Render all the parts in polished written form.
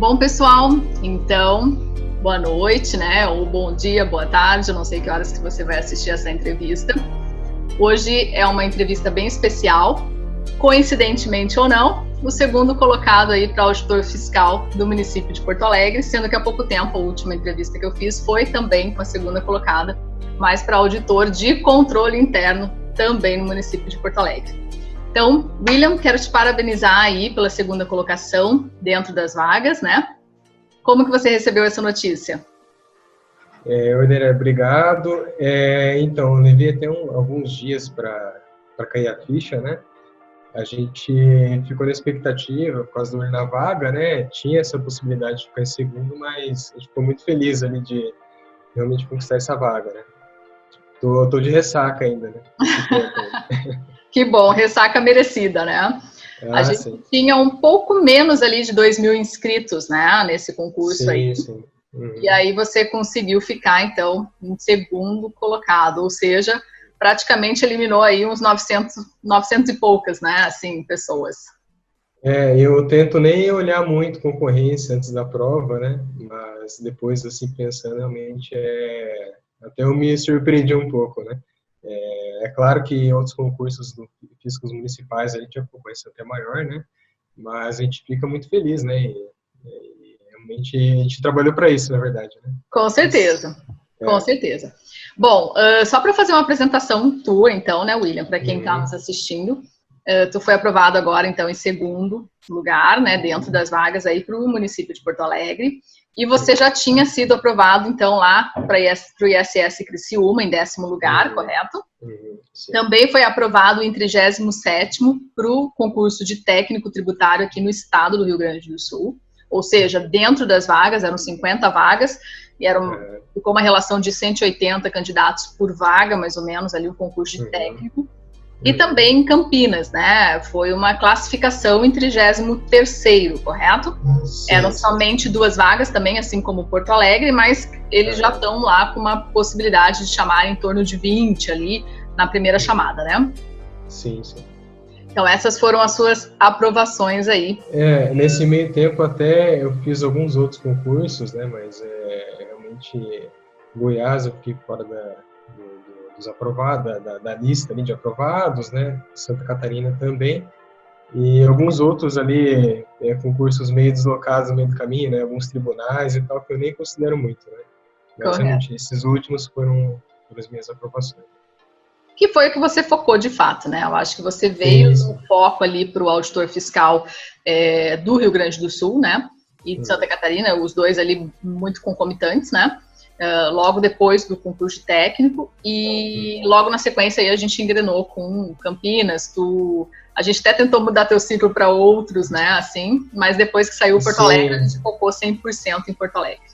Bom, pessoal, então, boa noite, né? Ou bom dia, boa tarde, eu não sei que horas que você vai assistir essa entrevista. Hoje é uma entrevista bem especial, coincidentemente ou não, o segundo colocado aí para auditor fiscal do município de Porto Alegre, sendo que há pouco tempo a última entrevista que eu fiz foi também com a segunda colocada, mas para auditor de controle interno também no município de Porto Alegre. Então, William, quero te parabenizar aí pela segunda colocação dentro das vagas, né? Como que você recebeu essa notícia? Orneira, obrigado. Então, eu levei até alguns dias para cair a ficha, né? A gente ficou na expectativa por causa do olho na vaga, né? Tinha essa possibilidade de ficar em segundo, mas a gente ficou muito feliz ali de realmente conquistar essa vaga, né? Tô de ressaca ainda, né? Que bom, ressaca merecida, né? A gente sim. tinha um pouco menos ali de 2.000 inscritos, né, nesse concurso aí. Sim. Uhum. E aí você conseguiu ficar, então, em segundo colocado, ou seja, praticamente eliminou aí uns 900 e poucas, né, assim, pessoas. Eu tento nem olhar muito concorrência antes da prova, né? Mas depois, assim, pensando, realmente, até eu me surpreendi um pouco, né? É claro que em outros concursos físicos municipais a gente é concorrência até maior, né? Mas a gente fica muito feliz, né? E realmente a gente trabalhou para isso, na verdade, né? Com certeza, com certeza. Bom, só para fazer uma apresentação tua, então, né, William, para quem está nos assistindo, tu foi aprovado agora, então, em segundo lugar, né, dentro das vagas aí para o município de Porto Alegre, e você já tinha sido aprovado, então, lá para o ISS Criciúma, em 10º lugar, correto? Sim. Também foi aprovado em 37º para o concurso de técnico tributário aqui no estado do Rio Grande do Sul, ou seja, dentro das vagas, eram 50 vagas, e ficou uma relação de 180 candidatos por vaga, mais ou menos, ali o concurso de técnico. E também em Campinas, né? Foi uma classificação em 33º, correto? Sim. Eram somente 2 vagas também, assim como Porto Alegre, mas eles já estão lá com uma possibilidade de chamar em torno de 20 ali na primeira chamada, né? Sim. Então essas foram as suas aprovações aí. Nesse meio tempo até eu fiz alguns outros concursos, né? Mas realmente Goiás eu fiquei fora dos aprovados, da lista ali de aprovados, né? Santa Catarina também. E alguns outros ali, concursos meio deslocados no meio do caminho, né? Alguns tribunais e tal, que eu nem considero muito, né? Mas realmente, esses últimos foram as minhas aprovações. Que foi o que você focou de fato, né? Eu acho que você veio no foco ali para o auditor fiscal do Rio Grande do Sul, né? E de Santa Catarina, os dois ali muito concomitantes, né? Logo depois do concurso técnico e logo na sequência aí a gente engrenou com Campinas, a gente até tentou mudar teu ciclo para outros, né, assim, mas depois que saiu Porto Alegre, a gente focou 100% em Porto Alegre.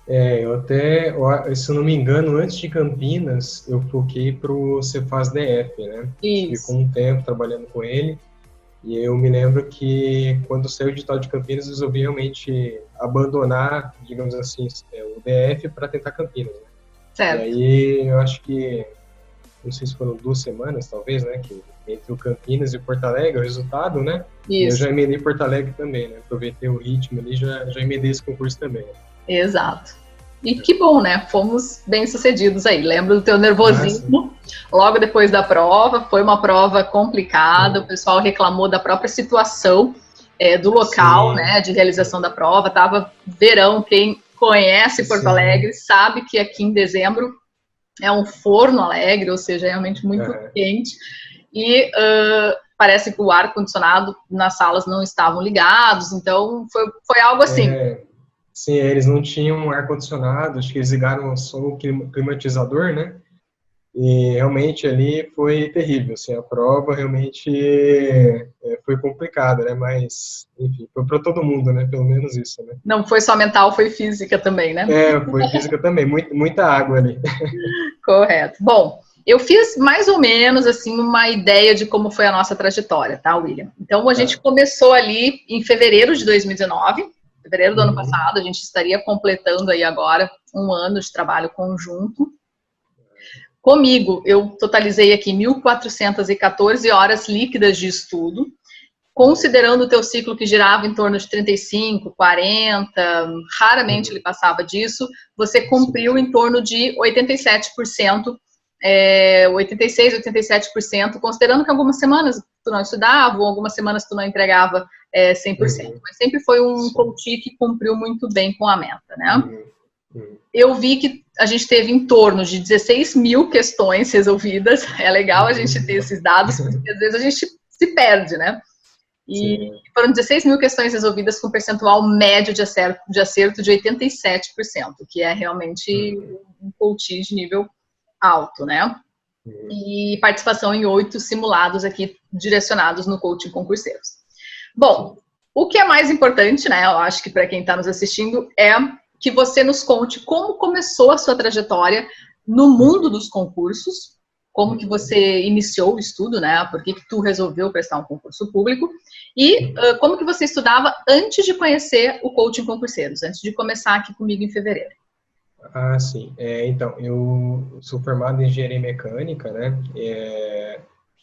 Eu até, se eu não me engano, antes de Campinas, eu foquei para o Cefaz DF, né? Isso. Ficou um tempo trabalhando com ele. E eu me lembro que quando saiu o edital de Campinas, eu resolvi realmente abandonar, digamos assim, o DF para tentar Campinas. Né? Certo. E aí eu acho que, não sei se foram 2 semanas, talvez, né? Que entre o Campinas e o Porto Alegre, o resultado, né? Isso. E eu já emendei Porto Alegre também, né? Aproveitei o ritmo ali, já emendei esse concurso também. Né? Exato. E que bom, né? Fomos bem sucedidos aí. Lembro do teu nervosismo logo depois da prova. Foi uma prova complicada. O pessoal reclamou da própria situação do local, né? De realização da prova. Tava verão. Quem conhece Porto Alegre sabe que aqui em dezembro é um forno alegre, ou seja, é realmente muito quente. E parece que o ar-condicionado nas salas não estavam ligados. Então, foi algo assim. Sim, eles não tinham ar-condicionado, acho que eles ligaram só o climatizador, né? E realmente ali foi terrível, assim, a prova realmente foi complicada, né? Mas, enfim, foi para todo mundo, né? Pelo menos isso, né? Não foi só mental, foi física também, né? Foi física também, muita água ali. Correto. Bom, eu fiz mais ou menos, assim, uma ideia de como foi a nossa trajetória, tá, William? Então, a gente começou ali em fevereiro de 2019, fevereiro do ano passado, a gente estaria completando aí agora 1 ano de trabalho conjunto. Comigo, eu totalizei aqui 1.414 horas líquidas de estudo considerando o teu ciclo que girava em torno de 35, 40, raramente ele passava disso, você cumpriu em torno de 87%, 86, 87%, considerando que algumas semanas tu não estudava, ou algumas semanas tu não entregava 100%. Mas sempre foi um coach que cumpriu muito bem com a meta, né? Eu vi que a gente teve em torno de 16 mil questões resolvidas. É legal a gente ter esses dados, porque às vezes a gente se perde, né? E foram 16 mil questões resolvidas com percentual médio de acerto de 87%, que é realmente um coach de nível alto, né? E participação em 8 simulados aqui direcionados no coaching concurseiros. Bom, o que é mais importante, né? Eu acho que para quem está nos assistindo é que você nos conte como começou a sua trajetória no mundo dos concursos, como que você iniciou o estudo, né? Por que tu resolveu prestar um concurso público e como que você estudava antes de conhecer o coaching concurseiros, antes de começar aqui comigo em fevereiro. Ah, sim. Então, eu sou formado em engenharia mecânica, né?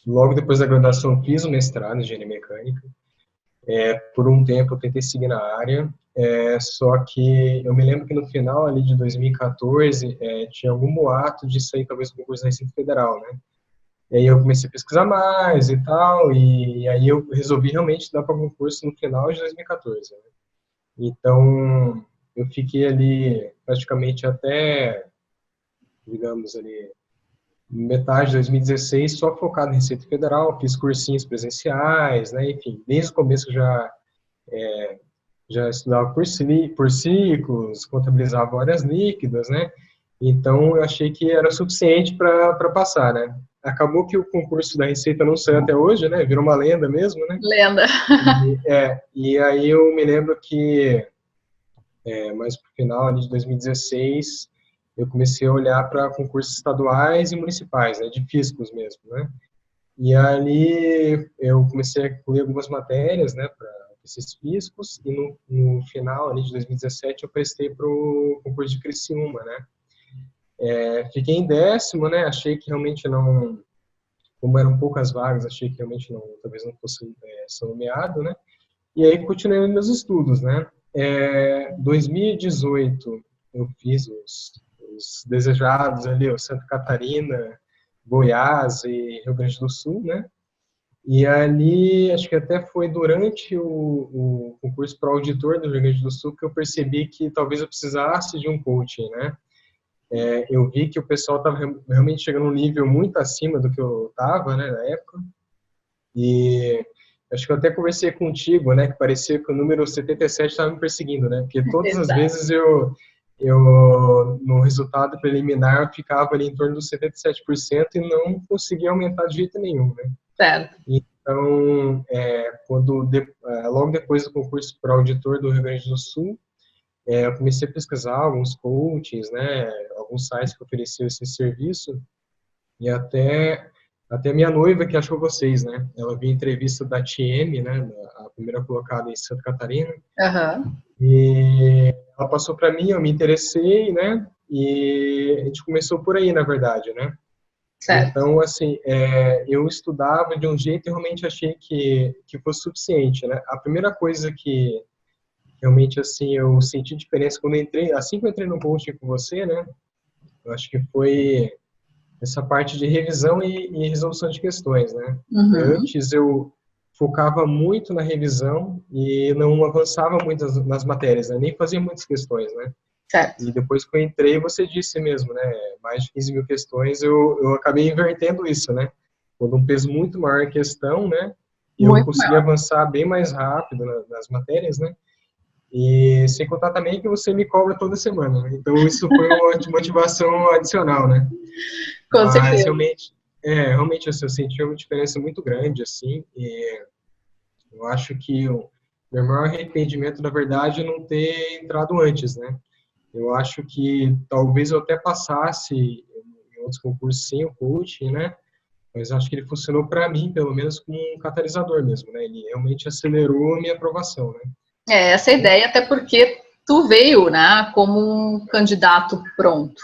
Logo depois da graduação, fiz o mestrado em engenharia mecânica. Por um tempo, eu tentei seguir na área, só que eu me lembro que no final ali de 2014, tinha algum boato de sair talvez o concurso da Receita Federal, né? E aí eu comecei a pesquisar mais e tal, e aí eu resolvi realmente estudar para o concurso no final de 2014, né? Então, eu fiquei ali praticamente até, digamos ali, metade de 2016 só focado em Receita Federal, fiz cursinhos presenciais, né? Enfim, desde o começo já estudava por ciclos, contabilizava horas líquidas, né? Então, eu achei que era suficiente para passar, né? Acabou que o concurso da Receita não saiu até hoje, né? Virou uma lenda mesmo, né? Lenda. E aí eu me lembro que, mais pro final ali de 2016, eu comecei a olhar para concursos estaduais e municipais, né? De físicos mesmo, né? E ali eu comecei a ler algumas matérias, né? Para esses físicos, e no final ali de 2017 eu prestei para o concurso de Criciúma, né? Fiquei em 10º, né? Achei que realmente não, como eram poucas vagas, achei que realmente não, talvez não fosse ser nomeado, né? E aí continuei nos meus estudos, né? 2018 eu fiz os desejados ali, o Santa Catarina, Goiás e Rio Grande do Sul, né? E ali, acho que até foi durante o concurso para auditor do Rio Grande do Sul que eu percebi que talvez eu precisasse de um coaching, né? Eu vi que o pessoal estava realmente chegando a um nível muito acima do que eu estava, né, na época. E acho que eu até conversei contigo, né, que parecia que o número 77 estava me perseguindo, né? Porque todas as vezes eu no resultado preliminar eu ficava ali em torno dos 77% e não conseguia aumentar de jeito nenhum, né? Certo. Então, logo depois do concurso para auditor do Rio Grande do Sul, eu comecei a pesquisar alguns coachings, né, alguns sites que ofereciam esse serviço, e até minha noiva que achou vocês, né? Ela viu a entrevista da TM, né, a primeira colocada em Santa Catarina, e ela passou para mim, eu me interessei, né, e a gente começou por aí, na verdade, né? Certo. Então, assim, eu estudava de um jeito e realmente achei que fosse suficiente, né? A primeira coisa que realmente, assim, eu senti diferença quando assim que eu entrei no coaching com você, né? Eu acho que foi essa parte de revisão e resolução de questões, né? Antes eu focava muito na revisão e não avançava muito nas matérias, né? Nem fazia muitas questões, né? Certo. E depois que eu entrei, você disse mesmo, né? Mais de 15 mil questões, eu acabei invertendo isso, né? Quando um peso muito maior a questão, né? Eu consegui avançar bem mais rápido nas matérias, né? E sem contar também que você me cobra toda semana, né? Então isso foi uma motivação adicional, né? Com certeza. Mas realmente assim, eu senti uma diferença muito grande, assim, e eu acho que o meu maior arrependimento, na verdade, é não ter entrado antes, né? Eu acho que talvez eu até passasse em outros concursos sem o coaching, né? Mas acho que ele funcionou para mim, pelo menos, como um catalisador mesmo, né? Ele realmente acelerou a minha aprovação, né? Essa é a ideia, até porque tu veio, né, como um candidato pronto.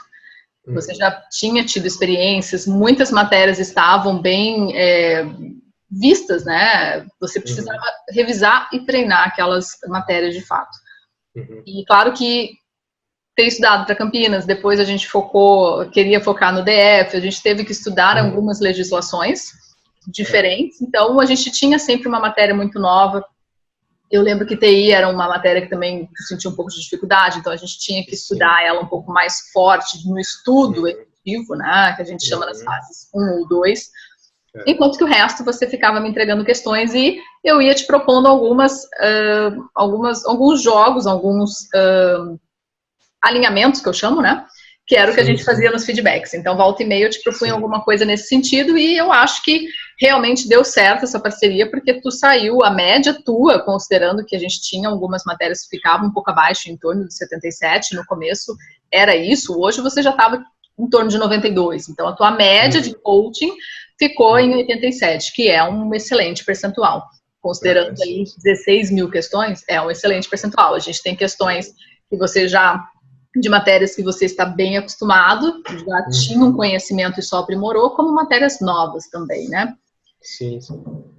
Você já tinha tido experiências, muitas matérias estavam bem vistas, né? Você precisava revisar e treinar aquelas matérias de fato. E claro que ter estudado para Campinas, depois a gente queria focar no DF, a gente teve que estudar algumas legislações diferentes, então a gente tinha sempre uma matéria muito nova. Eu lembro que TI era uma matéria que também sentia um pouco de dificuldade, então a gente tinha que estudar ela um pouco mais forte no estudo efetivo, né, que a gente chama nas fases 1 ou 2, enquanto que o resto você ficava me entregando questões e eu ia te propondo alguns jogos, alguns alinhamentos, que eu chamo, né? Que era o que a gente fazia nos feedbacks. Então, volta e meia eu te propunha alguma coisa nesse sentido e eu acho que realmente deu certo essa parceria, porque tu saiu, a média tua, considerando que a gente tinha algumas matérias que ficavam um pouco abaixo, em torno de 77, no começo era isso, hoje você já estava em torno de 92. Então, a tua média de coaching ficou em 87, que é um excelente percentual. Considerando aí 16 mil questões, é um excelente percentual. A gente tem questões que você já... de matérias que você está bem acostumado, já tinha um conhecimento e só aprimorou, como matérias novas também, né? Sim.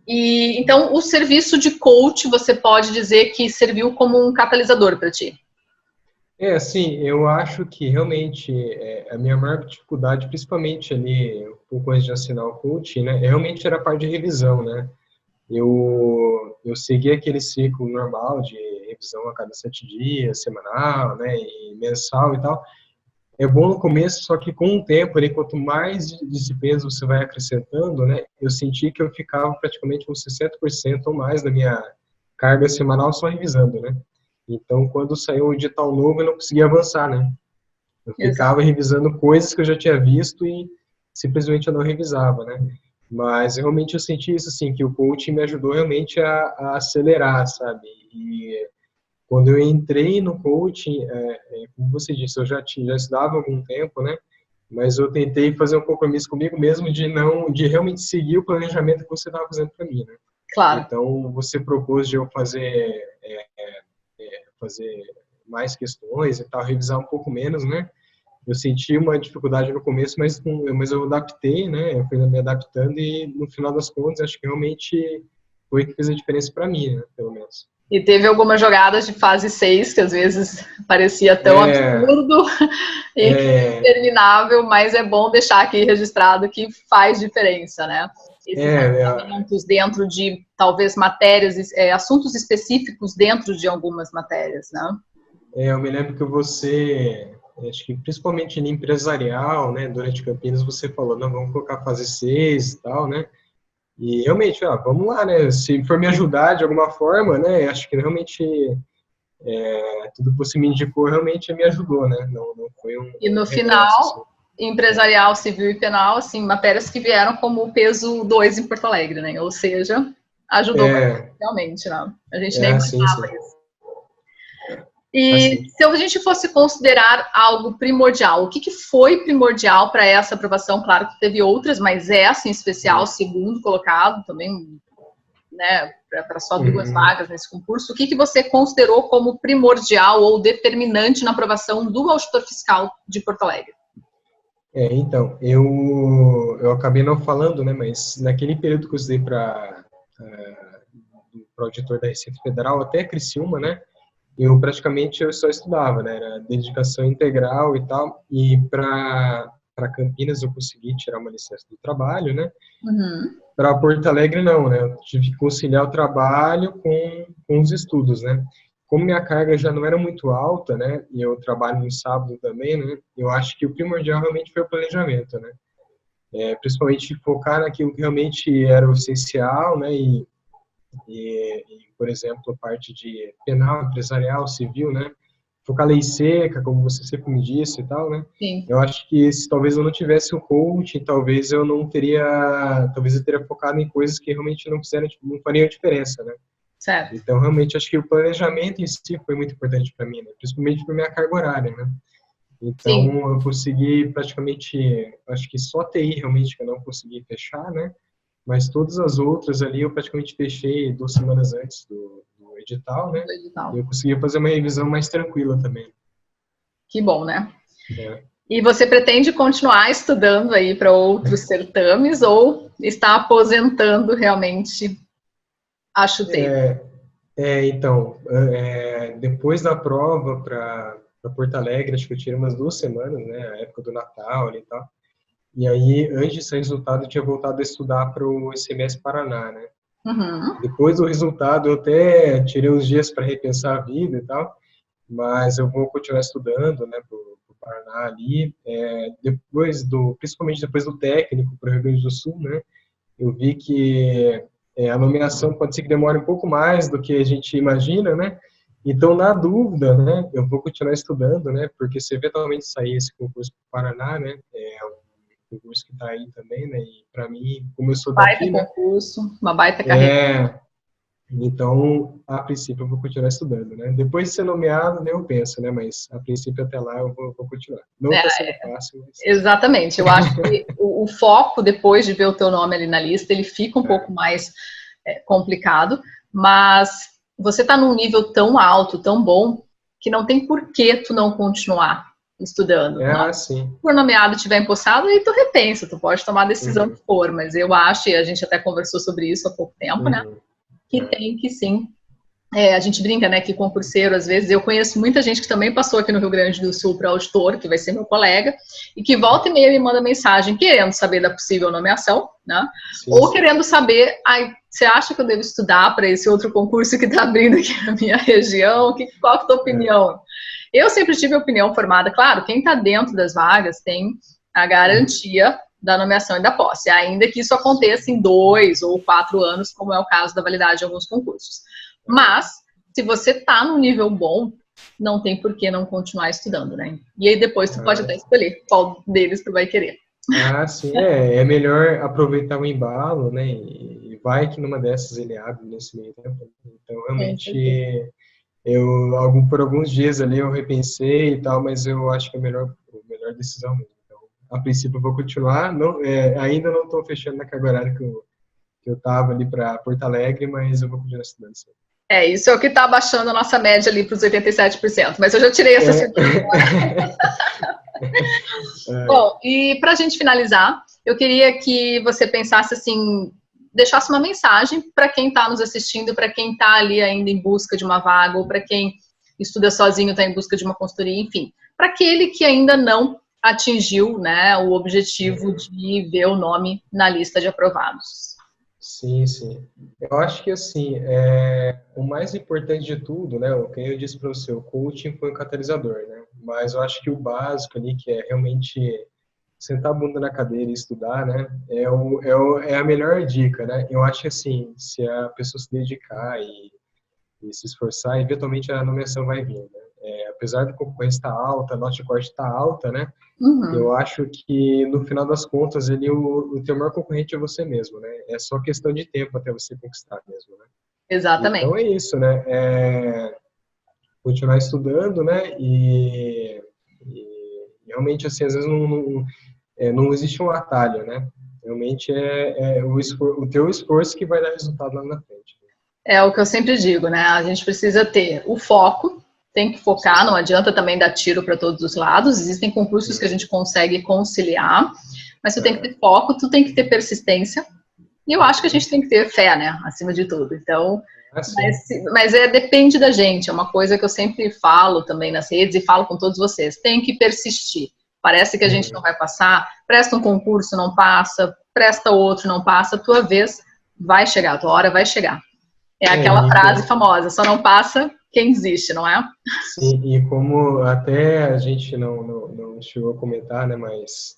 E, então, o serviço de coach, você pode dizer que serviu como um catalisador para ti? Assim, eu acho que realmente a minha maior dificuldade, principalmente ali, um pouco antes de assinar o coach, né, realmente era a parte de revisão, né? Eu segui aquele ciclo normal de revisão a cada 7 dias, semanal, né, e mensal e tal. É bom no começo, só que com o tempo, ali, quanto mais disciplinas você vai acrescentando, né, eu senti que eu ficava praticamente uns 60% ou mais da minha carga semanal só revisando, né. Então, quando saiu um edital novo, eu não conseguia avançar, né. Eu ficava revisando coisas que eu já tinha visto e simplesmente eu não revisava, né. Mas realmente eu senti isso, assim, que o coaching me ajudou realmente a acelerar, sabe? E quando eu entrei no coaching, como você disse, eu já estudava há algum tempo, né? Mas eu tentei fazer um compromisso comigo mesmo de realmente seguir o planejamento que você estava fazendo para mim, né? Claro. Então, você propôs de eu fazer mais questões e tal, revisar um pouco menos, né? Eu senti uma dificuldade no começo, mas eu adaptei, né? Eu fui me adaptando e, no final das contas, acho que realmente foi o que fez a diferença para mim, né? Pelo menos. E teve algumas jogadas de fase 6, que às vezes parecia tão absurdo e interminável, mas é bom deixar aqui registrado que faz diferença, né? Esses alinhamentos dentro de, talvez, matérias, assuntos específicos dentro de algumas matérias, né? Eu me lembro que acho que principalmente em empresarial, né, durante Campinas, você falou, não, vamos colocar fase 6 e tal, né, e realmente, vamos lá, né, se for me ajudar de alguma forma, né, acho que realmente tudo que você me indicou realmente me ajudou, né, não foi um... E no final, assim, empresarial, civil e penal, assim, matérias que vieram como peso 2 em Porto Alegre, né, ou seja, ajudou realmente, né, a gente nem imaginava isso. E se a gente fosse considerar algo primordial, o que foi primordial para essa aprovação? Claro que teve outras, mas essa em especial, segundo colocado também, né, para só 2 vagas nesse concurso, o que você considerou como primordial ou determinante na aprovação do auditor fiscal de Porto Alegre? Então, eu acabei não falando, né, mas naquele período que eu estudei para o auditor da Receita Federal, até Criciúma, né, eu só estudava, né, era dedicação integral e tal, e para Campinas eu consegui tirar uma licença do trabalho, né, para Porto Alegre não, né, eu tive que conciliar o trabalho com os estudos, né, como minha carga já não era muito alta, né, e eu trabalho no sábado também, né, eu acho que o primordial realmente foi o planejamento, né, principalmente focar naquilo que realmente era o essencial, né, por exemplo, a parte de penal, empresarial, civil, né? Focar lei seca, como você sempre me disse e tal, né? Sim. Eu acho que se talvez eu não tivesse o coaching, talvez eu teria focado em coisas que realmente não fariam diferença, né? Certo. Então, realmente, acho que o planejamento em si foi muito importante para mim, né? Principalmente para minha carga horária, né? Então, eu consegui praticamente, acho que só TI realmente que eu não consegui fechar, né? Mas todas as outras ali eu praticamente fechei 2 semanas antes do edital, né? E eu consegui fazer uma revisão mais tranquila também. Que bom, né? E você pretende continuar estudando aí para outros certames ou está aposentando realmente a chuteira? Então, depois da prova para Porto Alegre, acho que eu tirei umas 2 semanas, né, a época do Natal ali e tal. E aí, antes de sair o resultado, eu tinha voltado a estudar para o ICMS Paraná, né? Uhum. Depois do resultado, eu até tirei uns dias para repensar a vida e tal, mas eu vou continuar estudando, né, para o Paraná ali. Principalmente depois do técnico para o Rio Grande do Sul, né? Eu vi que a nomeação pode ser que demore um pouco mais do que a gente imagina, né? Então, na dúvida, né, eu vou continuar estudando, né? Porque se eventualmente sair esse concurso para o Paraná, né, é um concurso que está aí também, né? E para mim, como eu sou Baita daqui, né? concurso, uma baita carreira. É, então, a princípio, eu vou continuar estudando, né? Depois de ser nomeado, né, eu penso, né? Mas a princípio, até lá, eu vou continuar. Não está É, sendo fácil, mas... exatamente. Eu acho que o foco, depois de ver o teu nome ali na lista, ele fica um pouco mais complicado, mas você está num nível tão alto, tão bom, que não tem por que tu não continuar estudando. Sim. For nomeado, tiver empossado, aí tu repensa, tu pode tomar a decisão que Uhum. for, mas eu acho, e a gente até conversou sobre isso há pouco tempo, né, Uhum. que tem que sim. A gente brinca, né, que concurseiro, às vezes, eu conheço muita gente que também passou aqui no Rio Grande do Sul para auditor, que vai ser meu colega, e que volta e meia me manda mensagem querendo saber da possível nomeação, né, ou querendo saber, você acha que eu devo estudar para esse outro concurso que está abrindo aqui na minha região? Qual que é a tua opinião? Eu sempre tive a opinião formada, claro, quem está dentro das vagas tem a garantia da nomeação e da posse, ainda que isso aconteça em 2 ou 4 anos, como é o caso da validade de alguns concursos. Mas, se você está num nível bom, não tem por que não continuar estudando, né? E aí depois tu pode até escolher qual deles tu vai querer. Sim, é melhor aproveitar o embalo, né? E vai que numa dessas ele abre nesse meio tempo. Então, realmente, por alguns dias ali eu repensei e tal, mas eu acho que é a melhor decisão mesmo. Então, a princípio eu vou continuar, ainda não estou fechando na carga horária que eu estava ali para Porto Alegre, mas eu vou continuar estudando sim. Isso é o que está abaixando a nossa média ali para os 87%, mas eu já tirei essa segunda. Bom, e para a gente finalizar, eu queria que você pensasse assim, deixasse uma mensagem para quem está nos assistindo, para quem está ali ainda em busca de uma vaga, ou para quem estuda sozinho, está em busca de uma consultoria, enfim, para aquele que ainda não atingiu, né, o objetivo de ver o nome na lista de aprovados. Sim, sim. Eu acho que, assim, o mais importante de tudo, né, o que eu disse para você, o coaching foi um catalisador, né, mas eu acho que o básico ali, que é realmente sentar a bunda na cadeira e estudar, né, é a melhor dica, né. Eu acho que, assim, se a pessoa se dedicar e se esforçar, eventualmente a nomeação vai vir, né. Apesar da concorrência estar alta, a nota de corte está alta, né, eu acho que, no final das contas, o teu maior concorrente é você mesmo, né? É só questão de tempo até você conquistar mesmo, né? Exatamente. Então, é isso, né? Continuar estudando, né? E realmente, assim, às vezes não existe um atalho, né? Realmente o teu esforço que vai dar resultado lá na frente. É o que eu sempre digo, né? A gente precisa ter o foco, tem que focar, não adianta também dar tiro para todos os lados. Existem concursos que a gente consegue conciliar, mas tu tem que ter foco, tu tem que ter persistência. E eu acho que a gente tem que ter fé, né? Acima de tudo. Então, mas depende da gente. É uma coisa que eu sempre falo também nas redes e falo com todos vocês. Tem que persistir. Parece que a gente não vai passar. Presta um concurso, não passa. Presta outro, não passa. Tua vez vai chegar, tua hora vai chegar. É aquela frase famosa, só não passa quem desiste, não é? Sim, e como até a gente não chegou a comentar, né, mas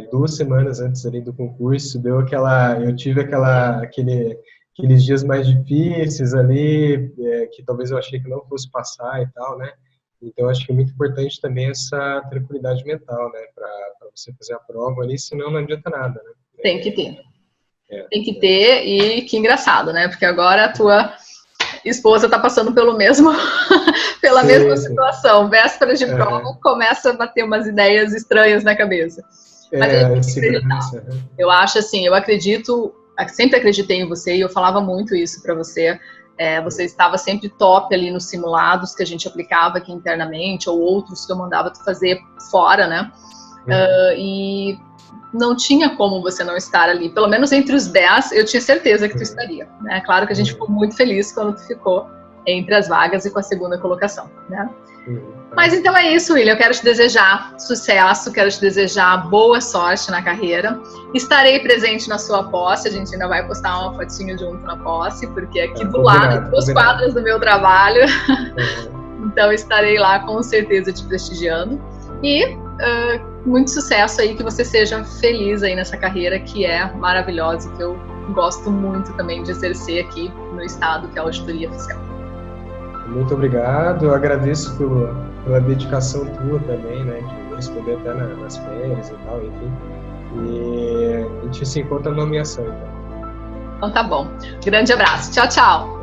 2 semanas antes ali do concurso, eu tive aqueles dias mais difíceis ali, que talvez eu achei que não fosse passar e tal, né? Então, acho que é muito importante também essa tranquilidade mental, né, para você fazer a prova ali, senão não adianta nada, né? Tem que ter. Tem que ter, e que engraçado, né? Porque agora a tua esposa está passando pela mesma situação. Véspera de prova, começa a bater umas ideias estranhas na cabeça. Mas a gente tem que acreditar. Eu acho assim, sempre acreditei em você e eu falava muito isso para você. Você estava sempre top ali nos simulados que a gente aplicava aqui internamente, ou outros que eu mandava tu fazer fora, né? E não tinha como você não estar ali. Pelo menos entre os 10, eu tinha certeza que tu estaria, né? Claro que a gente ficou muito feliz quando tu ficou entre as vagas e com a segunda colocação, né? Mas então é isso, William. Eu quero te desejar sucesso, quero te desejar boa sorte na carreira. Estarei presente na sua posse, a gente ainda vai postar uma fotinho junto na posse, porque aqui do lado, 2 quadras do meu trabalho. Então estarei lá com certeza te prestigiando. E muito sucesso aí, que você seja feliz aí nessa carreira que é maravilhosa e que eu gosto muito também de exercer aqui no estado, que é a auditoria fiscal. Muito obrigado, eu agradeço pela dedicação tua também, né, de responder até nas férias e tal, enfim. E a gente se encontra na nomeação, então. Então tá bom. Grande abraço. Tchau, tchau.